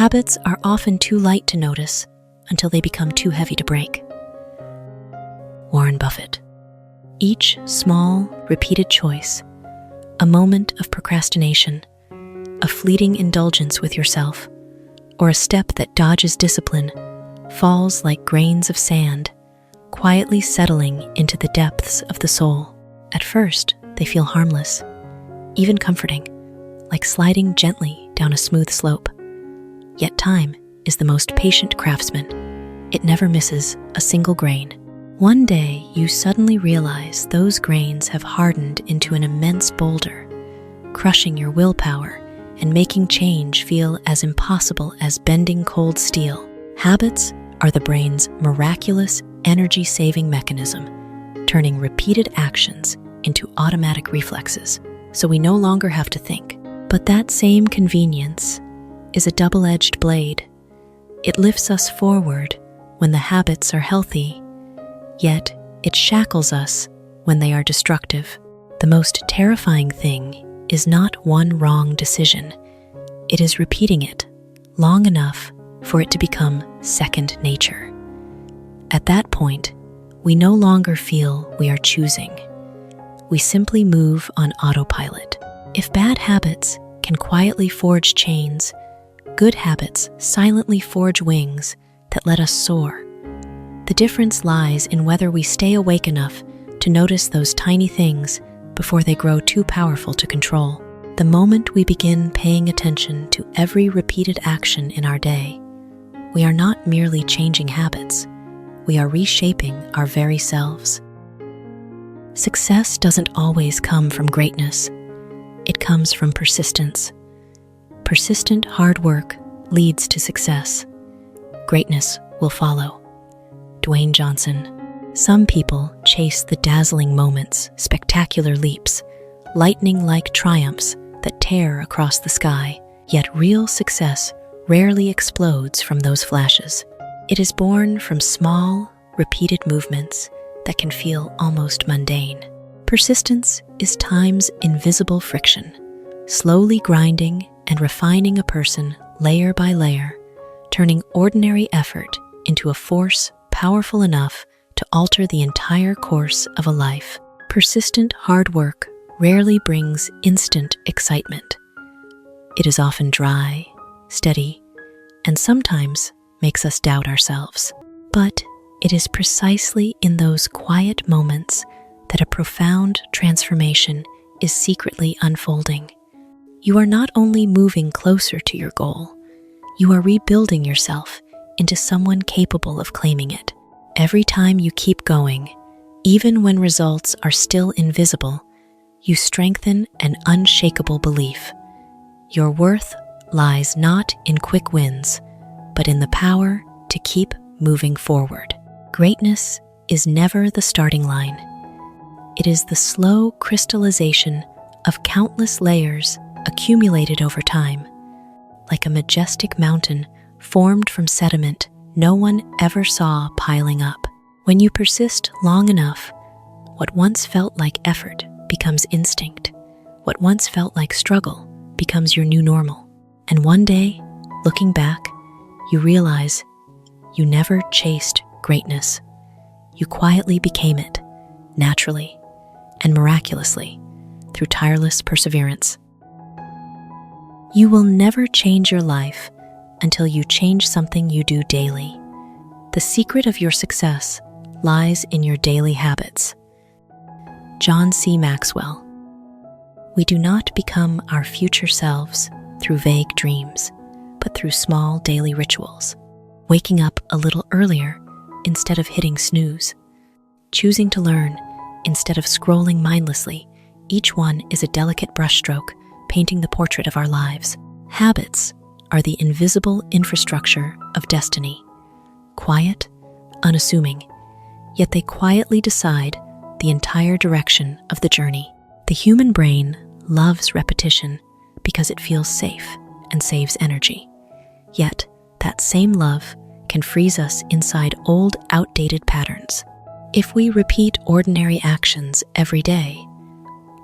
Habits are often too light to notice until they become too heavy to break. Warren Buffett. Each small, repeated choice, a moment of procrastination, a fleeting indulgence with yourself, or a step that dodges discipline, falls like grains of sand, quietly settling into the depths of the soul. At first, they feel harmless, even comforting, like sliding gently down a smooth slope. Yet time is the most patient craftsman. It never misses a single grain. One day, you suddenly realize those grains have hardened into an immense boulder, crushing your willpower and making change feel as impossible as bending cold steel. Habits are the brain's miraculous energy-saving mechanism, turning repeated actions into automatic reflexes, so we no longer have to think. But that same convenience is a double-edged blade. It lifts us forward when the habits are healthy, yet it shackles us when they are destructive. The most terrifying thing is not one wrong decision. It is repeating it long enough for it to become second nature. At that point, we no longer feel we are choosing. We simply move on autopilot. If bad habits can quietly forge chains, good habits silently forge wings that let us soar. The difference lies in whether we stay awake enough to notice those tiny things before they grow too powerful to control. The moment we begin paying attention to every repeated action in our day, we are not merely changing habits, we are reshaping our very selves. Success doesn't always come from greatness. It comes from persistence. Persistent hard work leads to success. Greatness will follow. Dwayne Johnson. Some people chase the dazzling moments, spectacular leaps, lightning-like triumphs that tear across the sky. Yet real success rarely explodes from those flashes. It is born from small, repeated movements that can feel almost mundane. Persistence is time's invisible friction, slowly grinding and refining a person layer by layer, turning ordinary effort into a force powerful enough to alter the entire course of a life. Persistent hard work rarely brings instant excitement. It is often dry, steady, and sometimes makes us doubt ourselves. But it is precisely in those quiet moments that a profound transformation is secretly unfolding. You are not only moving closer to your goal, you are rebuilding yourself into someone capable of claiming it. Every time you keep going, even when results are still invisible, you strengthen an unshakable belief. Your worth lies not in quick wins, but in the power to keep moving forward. Greatness is never the starting line. It is the slow crystallization of countless layers accumulated over time, like a majestic mountain formed from sediment no one ever saw piling up. When you persist long enough, what once felt like effort becomes instinct. What once felt like struggle becomes your new normal. And one day, looking back, you realize you never chased greatness. You quietly became it, naturally and miraculously, through tireless perseverance. You will never change your life until you change something you do daily. The secret of your success lies in your daily habits. John C. Maxwell. We do not become our future selves through vague dreams, but through small daily rituals. Waking up a little earlier instead of hitting snooze. Choosing to learn instead of scrolling mindlessly. Each one is a delicate brushstroke painting the portrait of our lives. Habits are the invisible infrastructure of destiny. Quiet, unassuming, yet they quietly decide the entire direction of the journey. The human brain loves repetition because it feels safe and saves energy. Yet, that same love can freeze us inside old, outdated patterns. If we repeat ordinary actions every day,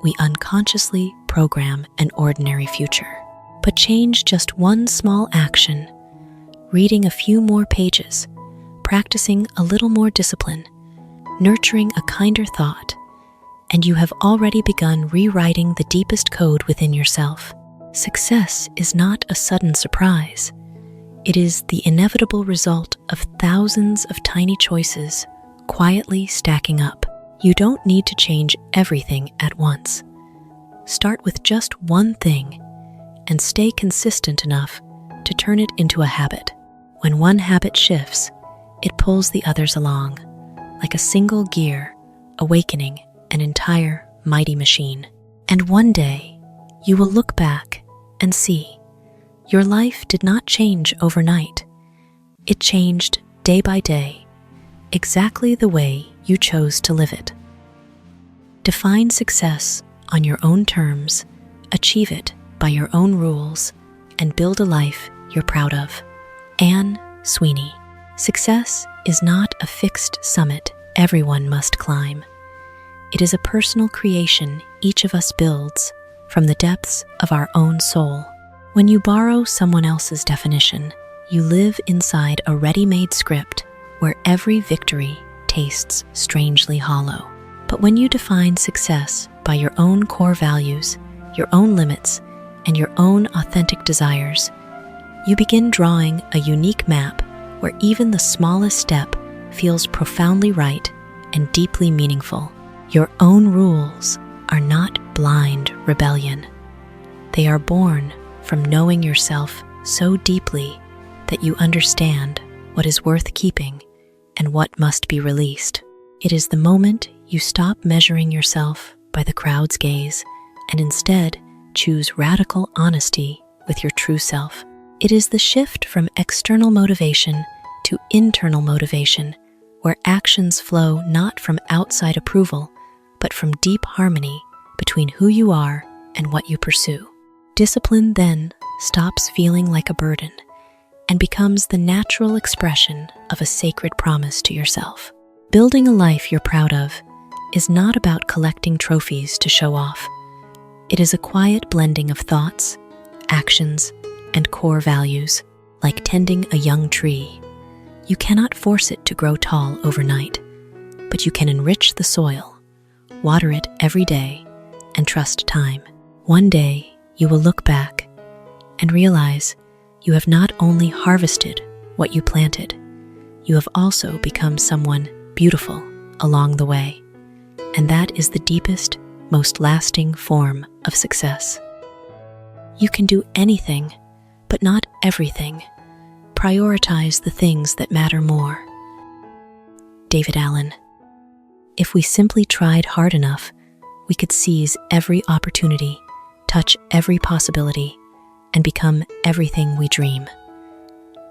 we unconsciously program an ordinary future. But change just one small action reading a few more pages, practicing a little more discipline, nurturing a kinder thought, and you have already begun rewriting the deepest code within yourself. Success is not a sudden surprise. It is the inevitable result of thousands of tiny choices quietly stacking up. You don't need to change everything at once. Start with just one thing and stay consistent enough to turn it into a habit. When one habit shifts, it pulls the others along, like a single gear, awakening an entire mighty machine. And one day, you will look back and see your life did not change overnight. It changed day by day, exactly the way you chose to live it. Define success on your own terms, achieve it by your own rules, and build a life you're proud of. Sweeney. Success is not a fixed summit everyone must climb. It is a personal creation each of us builds from the depths of our own soul. When you borrow someone else's definition, you live inside a ready-made script where every victory tastes strangely hollow. But when you define success by your own core values, your own limits, and your own authentic desires, you begin drawing a unique map where even the smallest step feels profoundly right and deeply meaningful. Your own rules are not blind rebellion. They are born from knowing yourself so deeply that you understand what is worth keeping and what must be released. It is the moment you stop measuring yourself by the crowd's gaze and instead choose radical honesty with your true self. It is the shift from external motivation to internal motivation, where actions flow not from outside approval, but from deep harmony between who you are and what you pursue. Discipline then stops feeling like a burden and becomes the natural expression of a sacred promise to yourself. Building a life you're proud of is not about collecting trophies to show off. It is a quiet blending of thoughts, actions, and core values, like tending a young tree. You cannot force it to grow tall overnight, but you can enrich the soil, water it every day, and trust time. One day, you will look back and realize you have not only harvested what you planted, you have also become someone beautiful along the way. And that is the deepest, most lasting form of success. You can do anything, but not everything. Prioritize the things that matter more. David Allen. If we simply tried hard enough, we could seize every opportunity, touch every possibility, and become everything we dream.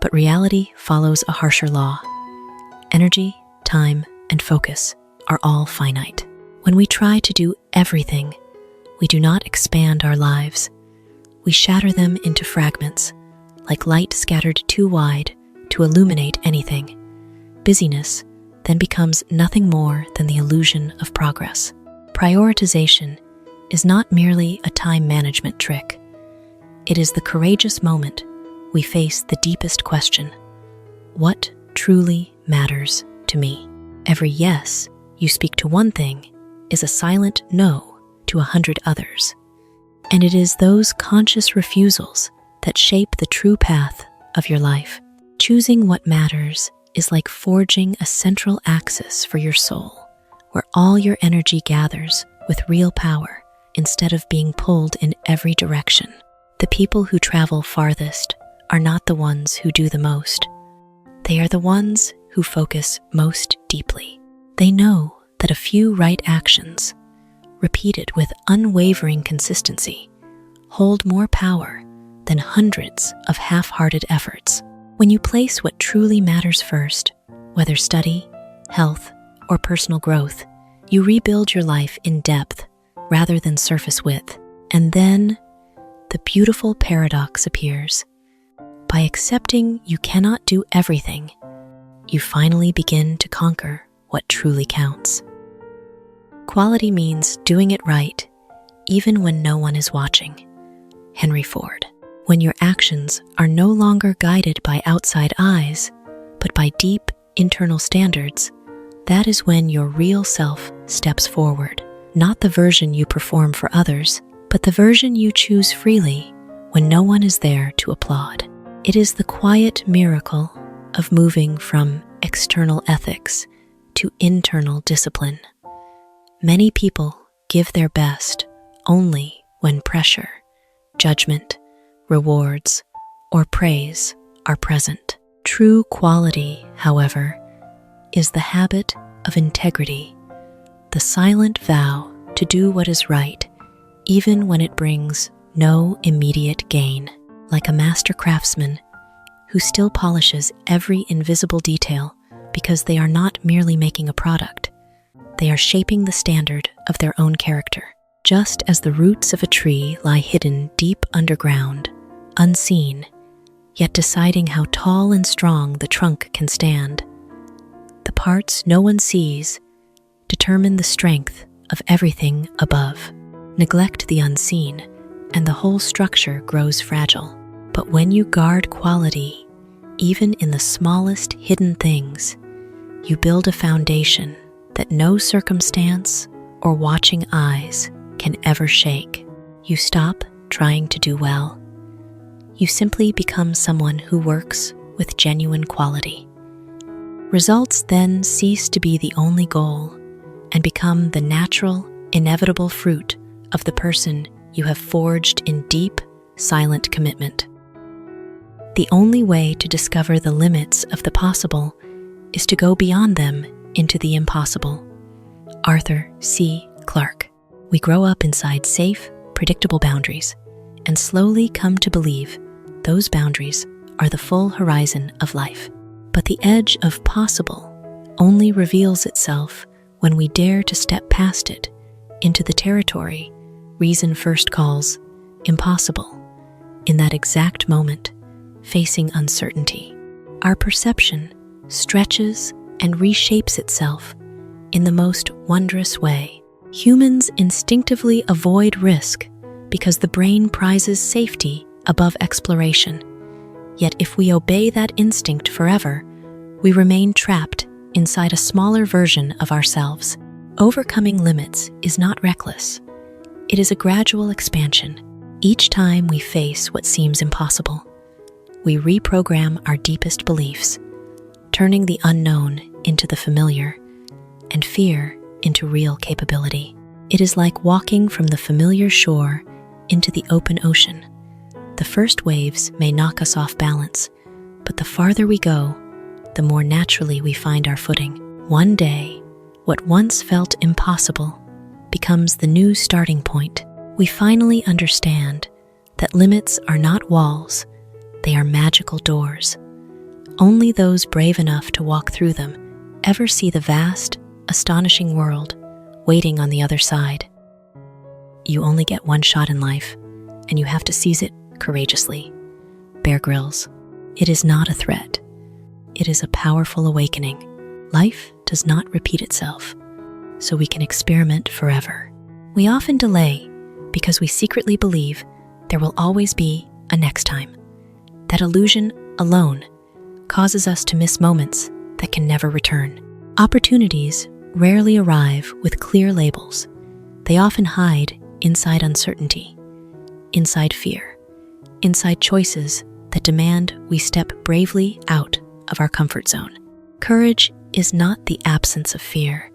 But reality follows a harsher law. Energy, time, and focus are all finite. When we try to do everything, we do not expand our lives. We shatter them into fragments, like light scattered too wide to illuminate anything. Busyness then becomes nothing more than the illusion of progress. Prioritization is not merely a time management trick. It is the courageous moment we face the deepest question: what truly matters to me? Every yes you speak to one thing is a silent no to 100 others. And it is those conscious refusals that shape the true path of your life. Choosing what matters is like forging a central axis for your soul, where all your energy gathers with real power instead of being pulled in every direction. The people who travel farthest are not the ones who do the most. They are the ones who focus most deeply. They know that a few right actions, repeated with unwavering consistency, hold more power than hundreds of half-hearted efforts. When you place what truly matters first, whether study, health, or personal growth, you rebuild your life in depth rather than surface width. And then the beautiful paradox appears. By accepting you cannot do everything, you finally begin to conquer what truly counts. Quality means doing it right, even when no one is watching. Henry Ford. When your actions are no longer guided by outside eyes, but by deep internal standards, that is when your real self steps forward. Not the version you perform for others, but the version you choose freely when no one is there to applaud. It is the quiet miracle of moving from external ethics to internal discipline. Many people give their best only when pressure, judgment, rewards, or praise are present. True quality, however, is the habit of integrity, the silent vow to do what is right, even when it brings no immediate gain. Like a master craftsman who still polishes every invisible detail because they are not merely making a product, they are shaping the standard of their own character. Just as the roots of a tree lie hidden deep underground, unseen, yet deciding how tall and strong the trunk can stand, the parts no one sees determine the strength of everything above. Neglect the unseen, and the whole structure grows fragile. But when you guard quality, even in the smallest hidden things, you build a foundation that no circumstance or watching eyes can ever shake. You stop trying to do well. You simply become someone who works with genuine quality. Results then cease to be the only goal and become the natural, inevitable fruit of the person you have forged in deep, silent commitment. The only way to discover the limits of the possible is to go beyond them into the impossible. Arthur C. Clarke. We grow up inside safe, predictable boundaries and slowly come to believe those boundaries are the full horizon of life. But the edge of possible only reveals itself when we dare to step past it into the territory reason first calls impossible. In that exact moment, facing uncertainty, our perception stretches and reshapes itself in the most wondrous way. Humans instinctively avoid risk because the brain prizes safety above exploration. Yet if we obey that instinct forever, we remain trapped inside a smaller version of ourselves. Overcoming limits is not reckless. It is a gradual expansion. Each time we face what seems impossible, we reprogram our deepest beliefs, turning the unknown into the familiar and fear into real capability. It is like walking from the familiar shore into the open ocean. The first waves may knock us off balance, but the farther we go, the more naturally we find our footing. One day, what once felt impossible becomes the new starting point. We finally understand that limits are not walls, they are magical doors. Only those brave enough to walk through them ever see the vast, astonishing world waiting on the other side. You only get one shot in life, and you have to seize it courageously. Bear Grylls. It is not a threat. It is a powerful awakening. Life does not repeat itself, so we can experiment forever. We often delay because we secretly believe there will always be a next time. That illusion alone causes us to miss moments that can never return. Opportunities rarely arrive with clear labels. They often hide inside uncertainty, inside fear, inside choices that demand we step bravely out of our comfort zone. Courage is not the absence of fear.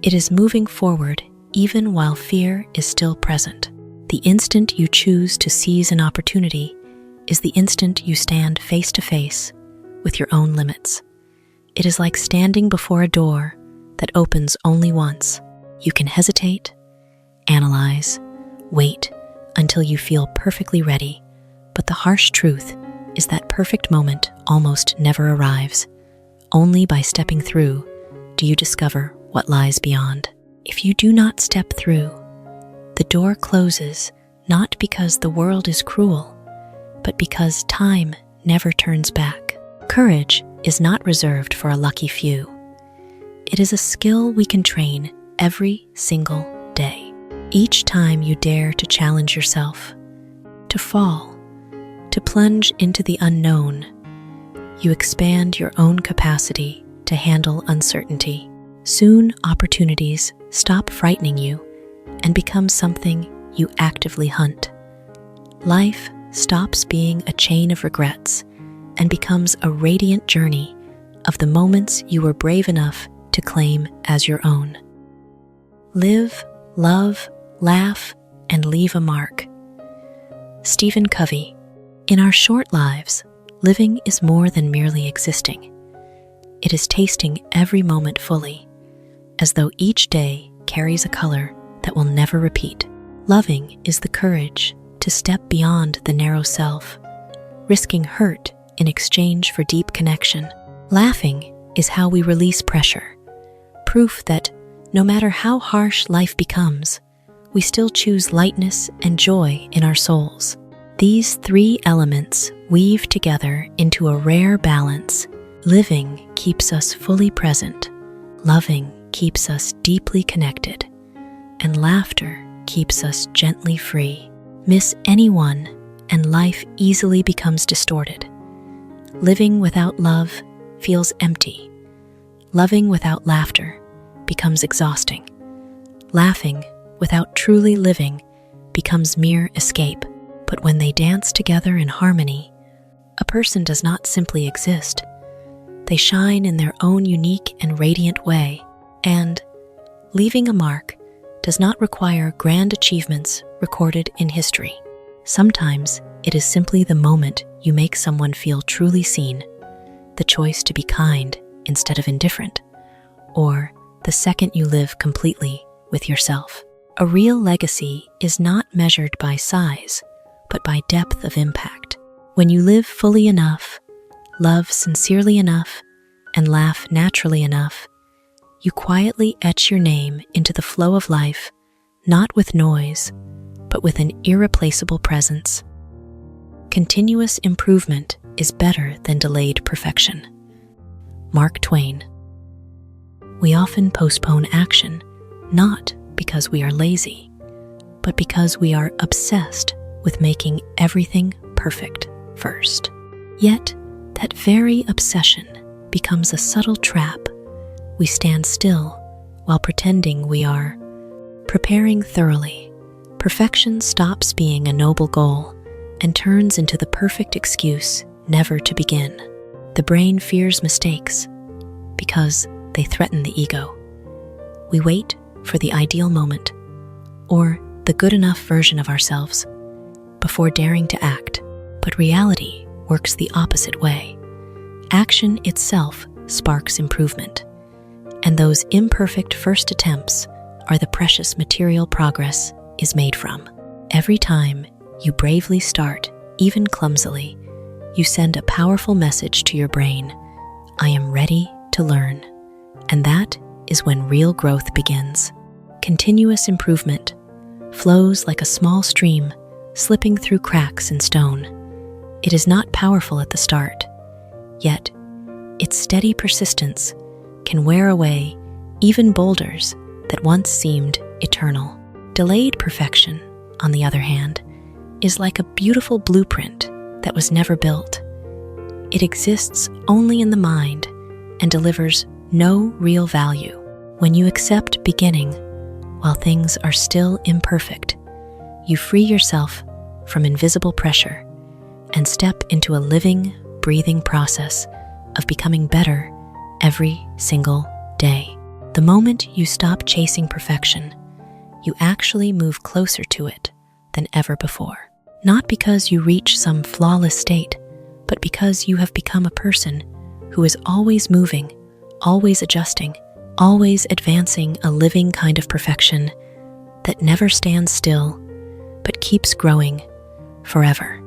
It is moving forward even while fear is still present. The instant you choose to seize an opportunity is the instant you stand face to face with your own limits. It is like standing before a door that opens only once. You can hesitate, analyze, wait until you feel perfectly ready, but the harsh truth is that perfect moment almost never arrives. Only by stepping through do you discover what lies beyond. If you do not step through, the door closes not because the world is cruel, but because time never turns back. Courage is not reserved for a lucky few. It is a skill we can train every single day. Each time you dare to challenge yourself, to fall, to plunge into the unknown, you expand your own capacity to handle uncertainty. Soon, opportunities stop frightening you and become something you actively hunt. Life stops being a chain of regrets and becomes a radiant journey of the moments you were brave enough to claim as your own. Live, love, laugh, and leave a mark. Stephen Covey. In our short lives, living is more than merely existing. It is tasting every moment fully, as though each day carries a color that will never repeat. Loving is the courage to step beyond the narrow self, risking hurt in exchange for deep connection. Laughing is how we release pressure, proof that no matter how harsh life becomes, we still choose lightness and joy in our souls. These three elements weave together into a rare balance. Living keeps us fully present, loving keeps us deeply connected, and laughter keeps us gently free. Miss anyone, and life easily becomes distorted. Living without love feels empty. Loving without laughter becomes exhausting. Laughing without truly living becomes mere escape. But when they dance together in harmony, a person does not simply exist. They shine in their own unique and radiant way. And leaving a mark does not require grand achievements recorded in history. Sometimes it is simply the moment you make someone feel truly seen, the choice to be kind instead of indifferent, or the second you live completely with yourself. A real legacy is not measured by size, but by depth of impact. When you live fully enough, love sincerely enough, and laugh naturally enough, you quietly etch your name into the flow of life, not with noise, but with an irreplaceable presence. Continuous improvement is better than delayed perfection. Mark Twain. We often postpone action, not because we are lazy, but because we are obsessed with making everything perfect first. Yet, that very obsession becomes a subtle trap. We stand still while pretending we are preparing thoroughly. Perfection stops being a noble goal and turns into the perfect excuse never to begin. The brain fears mistakes because they threaten the ego. We wait for the ideal moment or the good enough version of ourselves before daring to act, but reality works the opposite way. Action itself sparks improvement, and those imperfect first attempts are the precious material progress is made from. Every time you bravely start, even clumsily, you send a powerful message to your brain: I am ready to learn. And that is when real growth begins. Continuous improvement flows like a small stream slipping through cracks in stone. It is not powerful at the start, yet its steady persistence can wear away even boulders that once seemed eternal. Delayed perfection, on the other hand, is like a beautiful blueprint that was never built. It exists only in the mind and delivers no real value. When you accept beginning while things are still imperfect, you free yourself from invisible pressure and step into a living, breathing process of becoming better every single day. The moment you stop chasing perfection, you actually move closer to it than ever before. Not because you reach some flawless state, but because you have become a person who is always moving, always adjusting, always advancing, a living kind of perfection that never stands still, but keeps growing forever.